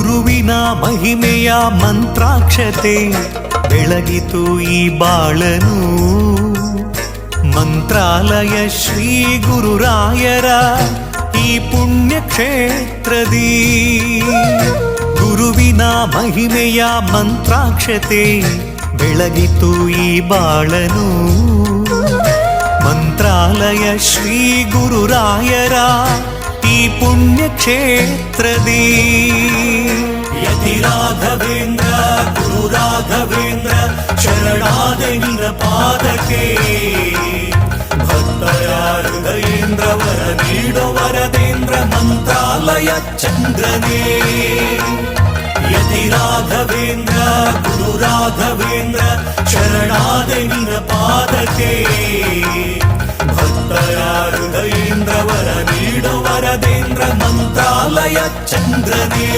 ಗುರುವಿನ ಮಹಿಮೆಯ ಮಂತ್ರಾಕ್ಷತೆ ಬೆಳಗಿತು ಈ ಬಾಳನು. ಮಂತ್ರಾಲಯ ಶ್ರೀ ಗುರುರಾಯರ ಈ ಪುಣ್ಯ ಕ್ಷೇತ್ರದಿ ಗುರುವಿನ ಮಹಿಮೆಯ ಮಂತ್ರಾಕ್ಷತೆ ಬೆಳಗಿತು ಈ ಬಾಳನು. ಮಂತ್ರಾಲಯ ಶ್ರೀ ಗುರುರಾಯರ ಈ ಪುಣ್ಯ ಕ್ಷೇತ್ರದಿ ಯತಿ ರಾಘವೇಂದ್ರ ಗುರು ರಾಘವೇಂದ್ರ ಶರಣಾದೆ ನಿನ್ನ ಪಾದಕ್ಕೆ. ಭಕ್ತರ ಹೃದಯೇಂದ್ರ ವರ ನೀಡೋ ವರದೇಂದ್ರ ಮಂತ್ರಾಲಯ ಚಂದ್ರನೇ. ಯತಿ ರಾಘವೇಂದ್ರ ಗುರು ರಾಘವೇಂದ್ರ ಶರಣಾದೆ ನಿನ್ನ ಪಾದಕ್ಕೆ. ಭಕ್ತರ ಹೃದಯೇಂದ್ರ ವರ ನೀಡೋ ವರದೇಂದ್ರ ಮಂತ್ರಾಲಯ ಚಂದ್ರನೇ.